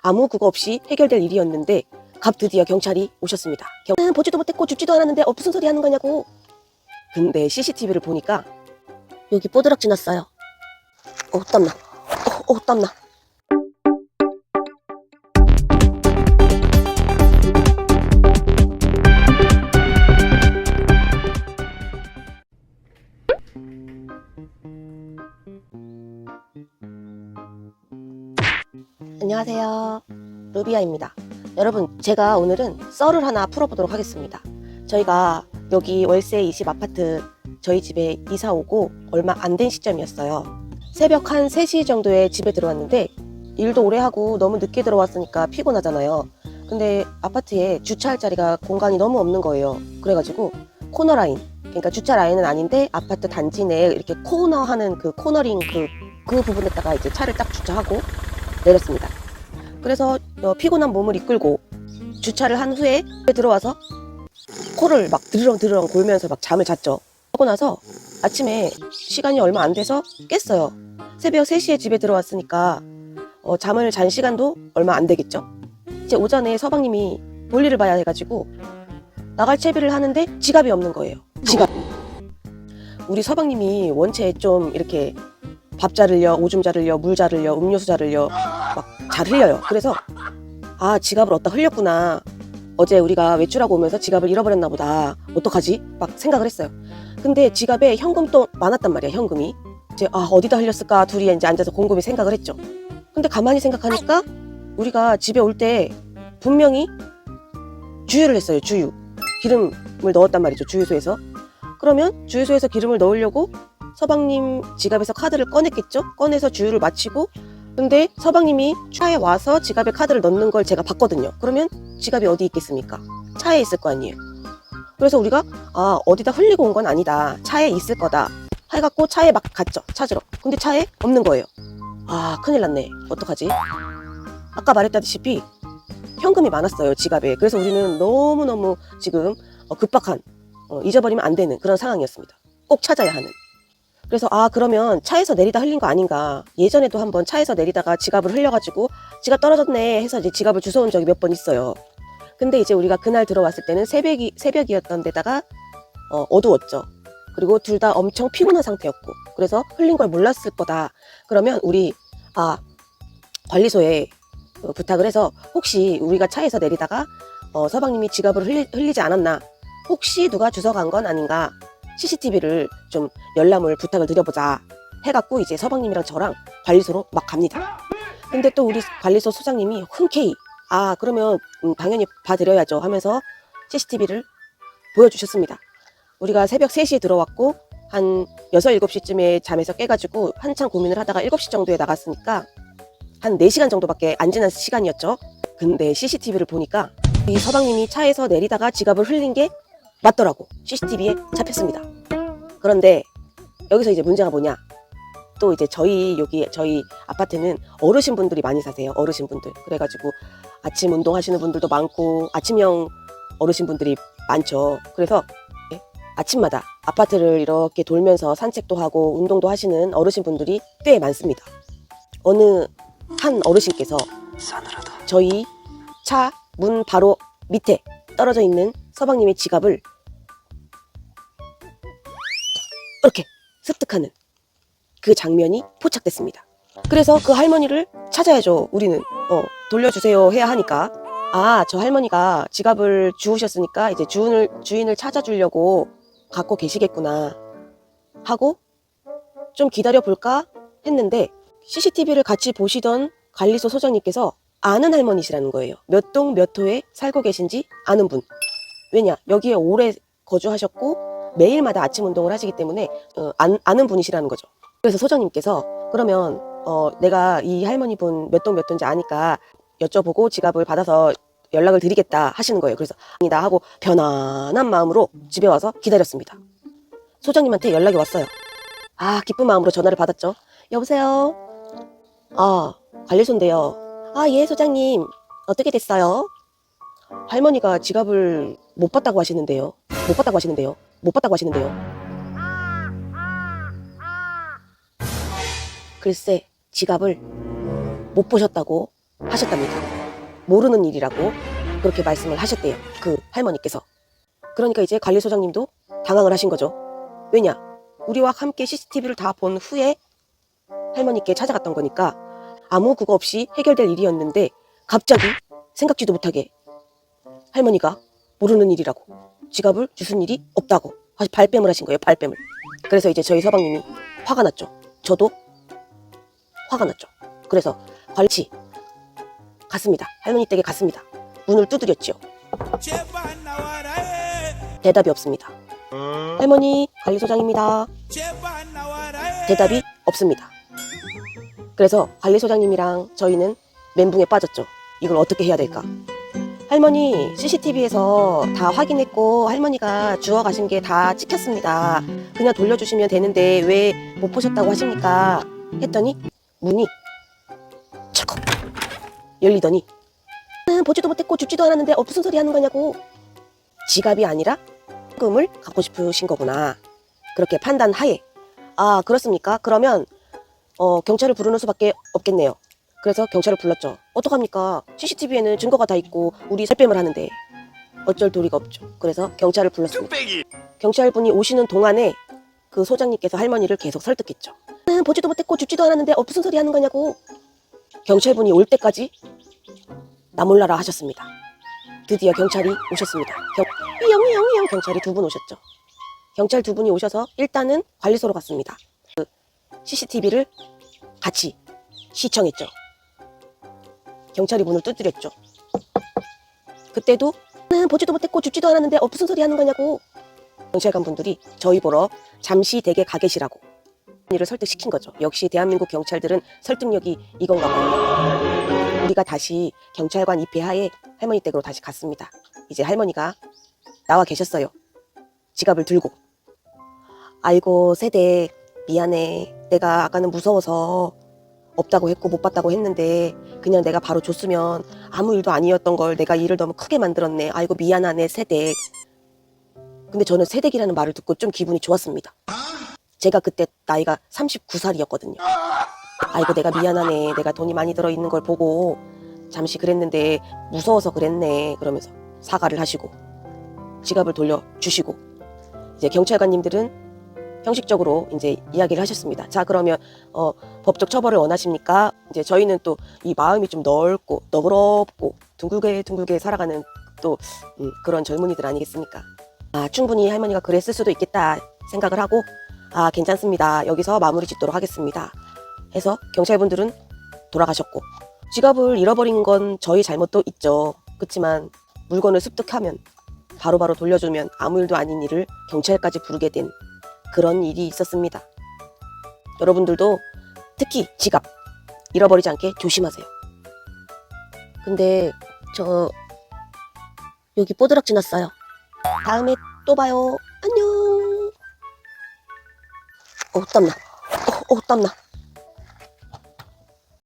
아무 그거 없이 해결될 일이었는데 드디어 경찰이 오셨습니다. 보지도 못했고 줍지도 않았는데 무슨 소리 하는 거냐고. 근데 CCTV를 보니까 여기 뽀드락 지났어요. 땀나. 땀나. 안녕하세요, 루비아입니다. 여러분, 제가 오늘은 썰을 하나 풀어보도록 하겠습니다. 저희가 여기 월세 20 아파트 저희 집에 이사 오고 얼마 안 된 시점이었어요. 새벽 한 3시 정도에 집에 들어왔는데 일도 오래 하고 너무 늦게 들어왔으니까 피곤하잖아요. 근데 아파트에 주차할 자리가 공간이 너무 없는 거예요. 그래가지고 코너 라인, 그러니까 주차 라인은 아닌데 아파트 단지 내에 이렇게 코너 하는 그 코너링 그 부분에다가 이제 차를 딱 주차하고 내렸습니다. 그래서 피곤한 몸을 이끌고 주차를 한 후에 들어와서 코를 막 드르렁 골면서 막 잠을 잤죠. 하고 나서 아침에 시간이 얼마 안 돼서 깼어요. 새벽 3시에 집에 들어왔으니까 잠을 잔 시간도 얼마 안 되겠죠. 이제 오전에 서방님이 볼일을 봐야 해가지고 나갈 채비를 하는데 지갑이 없는 거예요. 지갑. 우리 서방님이 원체 좀 이렇게 밥 자르려, 오줌 자르려, 물 자르려, 음료수 자르려 막 잘 흘려요. 그래서 지갑을 어디다 흘렸구나. 어제 우리가 외출하고 오면서 지갑을 잃어버렸나 보다. 어떡하지? 막 생각을 했어요. 근데 지갑에 현금도 많았단 말이야, 현금이. 이제 어디다 흘렸을까? 둘이 이제 앉아서 곰곰이 생각을 했죠. 근데 가만히 생각하니까 우리가 집에 올 때 분명히 주유를 했어요, 주유. 기름을 넣었단 말이죠, 주유소에서. 그러면 주유소에서 기름을 넣으려고 서방님 지갑에서 카드를 꺼냈겠죠? 꺼내서 주유를 마치고, 근데 서방님이 차에 와서 지갑에 카드를 넣는 걸 제가 봤거든요. 그러면 지갑이 어디 있겠습니까? 차에 있을 거 아니에요. 그래서 우리가 어디다 흘리고 온 건 아니다, 차에 있을 거다 해갖고 차에 막 갔죠, 찾으러. 근데 차에 없는 거예요. 큰일 났네, 어떡하지? 아까 말했다시피 현금이 많았어요, 지갑에. 그래서 우리는 너무너무 지금 급박한, 잊어버리면 안 되는 그런 상황이었습니다. 꼭 찾아야 하는. 그래서 그러면 차에서 내리다 흘린 거 아닌가. 예전에도 한번 차에서 내리다가 지갑을 흘려가지고 지갑 떨어졌네 해서 이제 지갑을 주워온 적이 몇 번 있어요. 근데 이제 우리가 그날 들어왔을 때는 새벽이었던 데다가 어두웠죠. 그리고 둘 다 엄청 피곤한 상태였고, 그래서 흘린 걸 몰랐을 거다. 그러면 우리 관리소에 부탁을 해서 혹시 우리가 차에서 내리다가 서방님이 지갑을 흘리지 않았나, 혹시 누가 주워간 건 아닌가, CCTV를 좀 열람을 부탁을 드려보자 해갖고 이제 서방님이랑 저랑 관리소로 막 갑니다. 근데 또 우리 관리소 소장님이 흔쾌히 그러면 당연히 봐드려야죠 하면서 CCTV를 보여주셨습니다. 우리가 새벽 3시에 들어왔고 한 6, 7시쯤에 잠에서 깨가지고 한참 고민을 하다가 7시 정도에 나갔으니까 한 4시간 정도밖에 안 지난 시간이었죠. 근데 CCTV를 보니까 이 서방님이 차에서 내리다가 지갑을 흘린 게 맞더라고. CCTV에 잡혔습니다. 그런데 여기서 이제 문제가 뭐냐, 또 이제 저희 아파트는 어르신분들이 많이 사세요. 어르신분들. 그래가지고 아침 운동 하시는 분들도 많고 아침형 어르신분들이 많죠. 그래서 아침마다 아파트를 이렇게 돌면서 산책도 하고 운동도 하시는 어르신분들이 꽤 많습니다. 어느 한 어르신께서 저희 차 문 바로 밑에 떨어져 있는 서방님의 지갑을 이렇게 습득하는 그 장면이 포착됐습니다. 그래서 그 할머니를 찾아야죠. 우리는 돌려주세요 해야 하니까. 저 할머니가 지갑을 주우셨으니까 이제 주인을 찾아주려고 갖고 계시겠구나 하고 좀 기다려 볼까 했는데, CCTV를 같이 보시던 관리소 소장님께서 아는 할머니시라는 거예요. 몇 동 몇 호에 살고 계신지 아는 분. 왜냐, 여기에 오래 거주하셨고 매일마다 아침 운동을 하시기 때문에 아는 분이시라는 거죠. 그래서 소장님께서 그러면 내가 이 할머니 분 몇 동 몇 호인지 아니까 여쭤보고 지갑을 받아서 연락을 드리겠다 하시는 거예요. 그래서 아니다 하고 편안한 마음으로 집에 와서 기다렸습니다. 소장님한테 연락이 왔어요. 기쁜 마음으로 전화를 받았죠. 여보세요? 관리소인데요. 예, 소장님. 어떻게 됐어요? 할머니가 지갑을 못 봤다고 하시는데요. 글쎄, 지갑을 못 보셨다고 하셨답니다. 모르는 일이라고 그렇게 말씀을 하셨대요. 그 할머니께서. 그러니까 이제 관리소장님도 당황을 하신 거죠. 왜냐? 우리와 함께 CCTV를 다 본 후에 할머니께 찾아갔던 거니까 아무 그거 없이 해결될 일이었는데 갑자기 생각지도 못하게 할머니가 모르는 일이라고 지갑을 주순 일이 없다고 발뺌을 하신 거예요. 발뺌을. 그래서 이제 저희 서방님이 화가 났죠. 저도 화가 났죠. 그래서 관리치 갔습니다. 할머니 댁에 갔습니다. 문을 두드렸죠. 대답이 없습니다. 할머니 관리소장입니다. 대답이 없습니다. 그래서 관리소장님이랑 저희는 멘붕에 빠졌죠. 이걸 어떻게 해야 될까? 할머니 CCTV에서 다 확인했고 할머니가 주워 가신 게 다 찍혔습니다. 그냥 돌려주시면 되는데 왜 못 보셨다고 하십니까? 했더니 문이 철컥 열리더니 보지도 못했고 줍지도 않았는데 무슨 소리 하는 거냐고. 지갑이 아니라 현금을 갖고 싶으신 거구나. 그렇게 판단하에 그렇습니까? 그러면 경찰을 부르는 수밖에 없겠네요. 그래서 경찰을 불렀죠. 어떡합니까? CCTV에는 증거가 다 있고 우리 살빼을 하는데 어쩔 도리가 없죠. 그래서 경찰을 불렀습니다. 경찰분이 오시는 동안에 그 소장님께서 할머니를 계속 설득했죠. 보지도 못했고 줍지도 않았는데 무슨 소리 하는 거냐고. 경찰분이 올 때까지 나 몰라라 하셨습니다. 드디어 경찰이 오셨습니다. 휘영 경찰이 2분 오셨죠. 경찰 2분이 오셔서 일단은 관리소로 갔습니다. 그 CCTV를 같이 시청했죠. 경찰이 문을 두드렸죠. 그때도 보지도 못했고 줍지도 않았는데 무슨 소리 하는 거냐고. 경찰관 분들이 저희 보러 잠시 댁에 가 계시라고 이를 설득시킨 거죠. 역시 대한민국 경찰들은 설득력이 이건가 봐요. 우리가 다시 경찰관 입회하에 할머니 댁으로 다시 갔습니다. 이제 할머니가 나와 계셨어요. 지갑을 들고. 아이고 새댁 미안해. 내가 아까는 무서워서 없다고 했고 못 봤다고 했는데 그냥 내가 바로 줬으면 아무 일도 아니었던 걸 내가 일을 너무 크게 만들었네. 아이고 미안하네 새댁. 근데 저는 새댁이라는 말을 듣고 좀 기분이 좋았습니다. 제가 그때 나이가 39살이었거든요. 아이고 내가 미안하네. 내가 돈이 많이 들어있는 걸 보고 잠시 그랬는데 무서워서 그랬네. 그러면서 사과를 하시고 지갑을 돌려주시고 이제 경찰관님들은 형식적으로 이제 이야기를 하셨습니다. 자 그러면 법적 처벌을 원하십니까? 이제 저희는 또 이 마음이 좀 넓고 너그럽고 둥글게 살아가는 또 그런 젊은이들 아니겠습니까? 충분히 할머니가 그랬을 수도 있겠다 생각을 하고 괜찮습니다. 여기서 마무리 짓도록 하겠습니다. 해서 경찰분들은 돌아가셨고 지갑을 잃어버린 건 저희 잘못도 있죠. 그렇지만 물건을 습득하면 바로바로 돌려주면 아무 일도 아닌 일을 경찰까지 부르게 된 그런 일이 있었습니다. 여러분들도 특히 지갑 잃어버리지 않게 조심하세요. 근데 저 여기 뽀드락 지났어요. 다음에 또 봐요. 안녕. 땀나. 땀나.